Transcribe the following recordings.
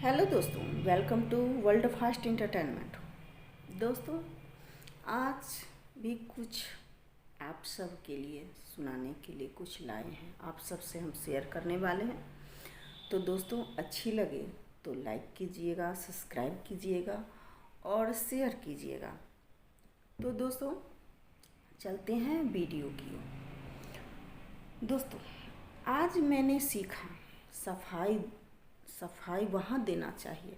Hello दोस्तों, welcome to world fast entertainment. दोस्तों, आज भी कुछ आप सब के लिए सुनाने के लिए कुछ लाए हैं, आप सब से हम शेयर करने वाले हैं। तो दोस्तों, अच्छी लगे तो लाइक कीजिएगा, सब्सक्राइब कीजिएगा और शेयर कीजिएगा। तो दोस्तों, चलते हैं वीडियो की ओर। दोस्तों, आज मैंने सीखा सफाई वहाँ देना चाहिए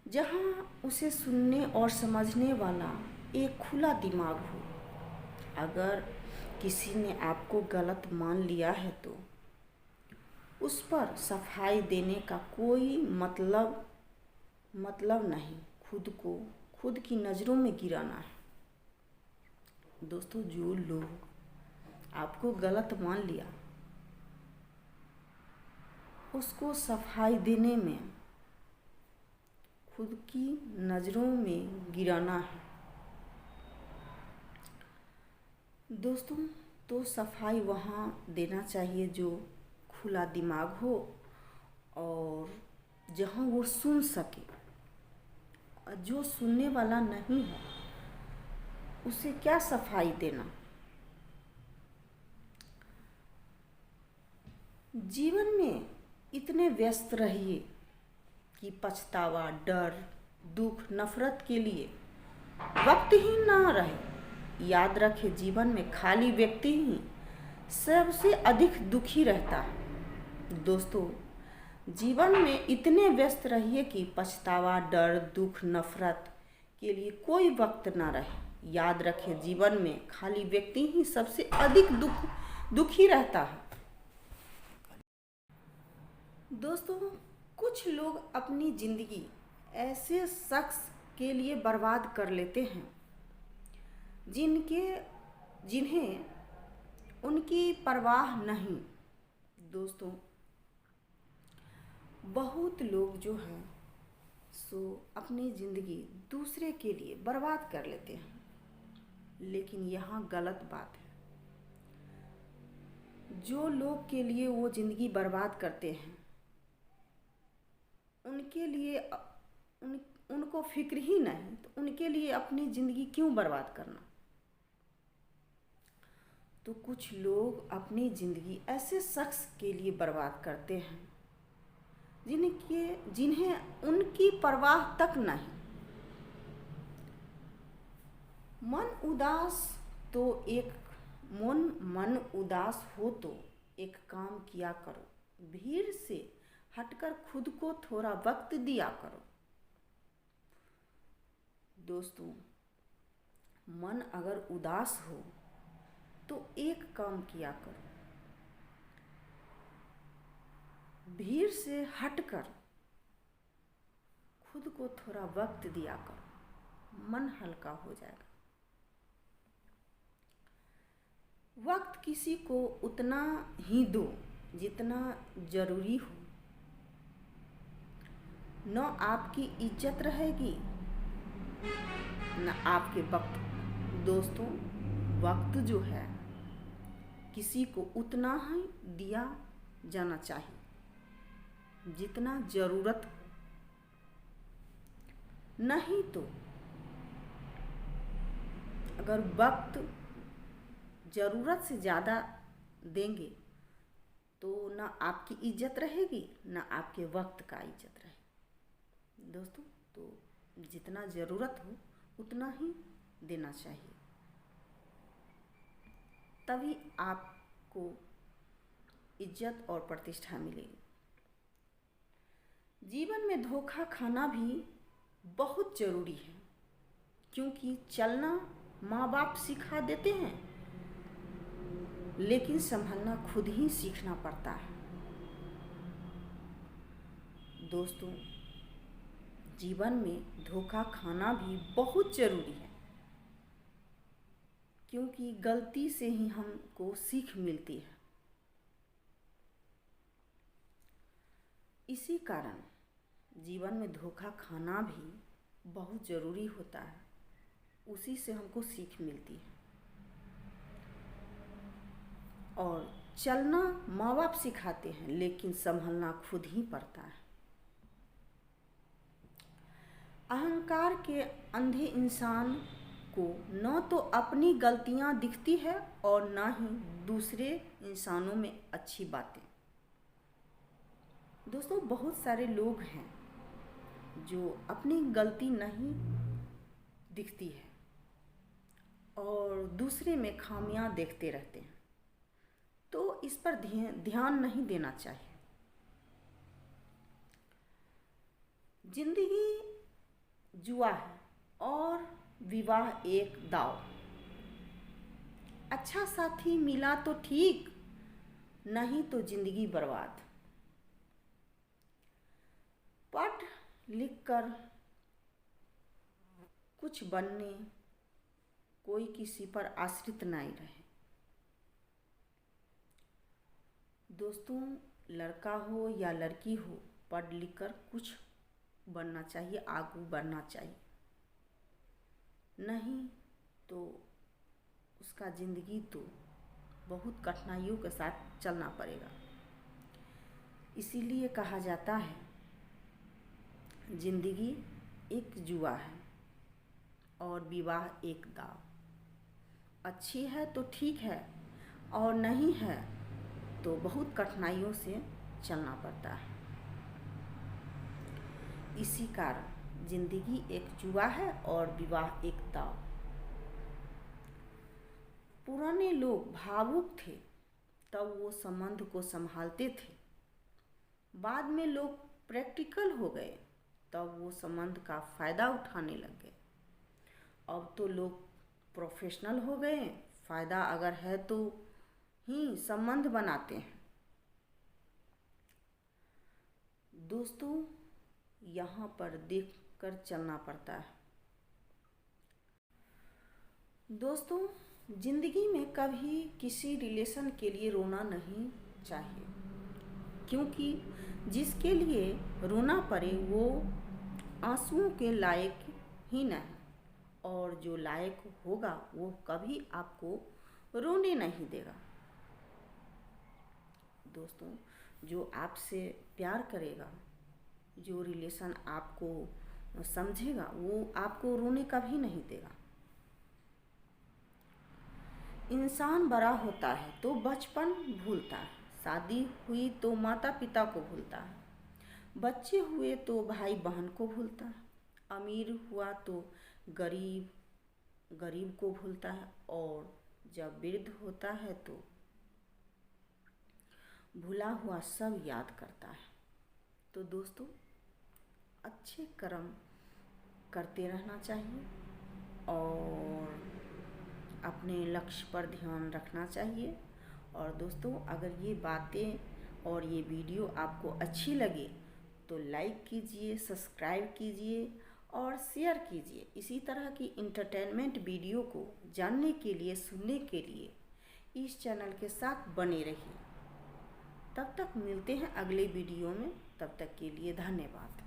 जहाँ उसे सुनने और समझने वाला एक खुला दिमाग हो। अगर किसी ने आपको गलत मान लिया है तो उस पर सफाई देने का कोई मतलब नहीं, खुद की नज़रों में गिराना है। दोस्तों, जो लोग आपको गलत मान लिया उसको सफाई देने में खुद की नज़रों में गिराना है। दोस्तों, तो सफाई वहाँ देना चाहिए जो खुला दिमाग हो और जहाँ वो सुन सके। जो सुनने वाला नहीं है उसे क्या सफाई देना। जीवन में इतने व्यस्त रहिए कि पछतावा, डर, दुख, नफरत के लिए वक्त ही ना रहे। याद रखें, जीवन में खाली व्यक्ति ही सबसे अधिक दुखी रहता है। दोस्तों, जीवन में इतने व्यस्त रहिए कि पछतावा, डर, दुख, नफरत के लिए कोई वक्त ना रहे। याद रखें, जीवन में खाली व्यक्ति ही सबसे अधिक दुखी रहता है। दोस्तों, कुछ लोग अपनी ज़िंदगी ऐसे शख्स के लिए बर्बाद कर लेते हैं जिन्हें उनकी परवाह नहीं। दोस्तों, बहुत लोग जो हैं सो अपनी ज़िंदगी दूसरे के लिए बर्बाद कर लेते हैं, लेकिन यहाँ गलत बात है। जो लोग के लिए वो ज़िंदगी बर्बाद करते हैं उनके लिए उनको फिक्र ही नहीं, तो उनके लिए अपनी ज़िंदगी क्यों बर्बाद करना। तो कुछ लोग अपनी ज़िंदगी ऐसे शख्स के लिए बर्बाद करते हैं जिन्हें उनकी परवाह तक नहीं। मन उदास हो तो एक काम किया करो, भीड़ से हटकर खुद को थोड़ा वक्त दिया करो। दोस्तों, मन अगर उदास हो तो एक काम किया करो, भीड़ से हटकर खुद को थोड़ा वक्त दिया करो, मन हल्का हो जाएगा। वक्त किसी को उतना ही दो जितना जरूरी हो, न आपकी इज्जत रहेगी न आपके वक्त। दोस्तों, वक्त जो है किसी को उतना ही दिया जाना चाहिए जितना ज़रूरत। नहीं तो अगर वक्त ज़रूरत से ज़्यादा देंगे तो ना आपकी इज्जत रहेगी ना आपके वक्त का इज्जत रहेगी। दोस्तों, तो जितना ज़रूरत हो उतना ही देना चाहिए, तभी आपको इज्जत और प्रतिष्ठा मिलेगी। जीवन में धोखा खाना भी बहुत ज़रूरी है, क्योंकि चलना माँ बाप सिखा देते हैं, लेकिन संभलना खुद ही सीखना पड़ता है। दोस्तों, जीवन में धोखा खाना भी बहुत ज़रूरी है, क्योंकि गलती से ही हमको सीख मिलती है। इसी कारण जीवन में धोखा खाना भी बहुत ज़रूरी होता है, उसी से हमको सीख मिलती है। और चलना माँ बाप सिखाते हैं, लेकिन संभलना खुद ही पड़ता है। अहंकार के अंधे इंसान को न तो अपनी गलतियां दिखती है और न ही दूसरे इंसानों में अच्छी बातें। दोस्तों, बहुत सारे लोग हैं जो अपनी गलती नहीं दिखती है और दूसरे में खामियां देखते रहते हैं, तो इस पर ध्यान नहीं देना चाहिए। जिंदगी जुआ है और विवाह एक दाव। अच्छा साथी मिला तो ठीक, नहीं तो जिंदगी बर्बाद। पढ़ लिख कर कुछ बनने, कोई किसी पर आश्रित नहीं रहे। दोस्तों, लड़का हो या लड़की हो, पढ़ लिख कर कुछ बनना चाहिए, आगे बढ़ना चाहिए, नहीं तो उसका ज़िंदगी तो बहुत कठिनाइयों के साथ चलना पड़ेगा। इसीलिए कहा जाता है, जिंदगी एक जुआ है और विवाह एक दाव। अच्छी है तो ठीक है और नहीं है तो बहुत कठिनाइयों से चलना पड़ता है। इसी कारण जिंदगी एक जुआ है और विवाह एक दाव। पुराने लोग भावुक थे, तब वो संबंध को संभालते थे। बाद में लोग प्रैक्टिकल हो गए, तब वो संबंध का फ़ायदा उठाने लग गए। अब तो लोग प्रोफेशनल हो गए, फ़ायदा अगर है तो ही संबंध बनाते हैं। दोस्तों, यहाँ पर देख कर चलना पड़ता है। दोस्तों, ज़िंदगी में कभी किसी रिलेशन के लिए रोना नहीं चाहिए, क्योंकि जिसके लिए रोना पड़े वो आंसुओं के लायक ही नहीं, और जो लायक होगा वो कभी आपको रोने नहीं देगा। दोस्तों, जो आपसे प्यार करेगा, जो रिलेशन आपको समझेगा, वो आपको रोने कभी नहीं देगा। इंसान बड़ा होता है तो बचपन भूलता है, शादी हुई तो माता पिता को भूलता है, बच्चे हुए तो भाई बहन को भूलता है, अमीर हुआ तो गरीब को भूलता है, और जब वृद्ध होता है तो भूला हुआ सब याद करता है। तो दोस्तों, अच्छे कर्म करते रहना चाहिए और अपने लक्ष्य पर ध्यान रखना चाहिए। और दोस्तों, अगर ये बातें और ये वीडियो आपको अच्छी लगे तो लाइक कीजिए, सब्सक्राइब कीजिए और शेयर कीजिए। इसी तरह की इंटरटेनमेंट वीडियो को जानने के लिए, सुनने के लिए इस चैनल के साथ बने रहिए। तब तक मिलते हैं अगले वीडियो में, तब तक के लिए धन्यवाद।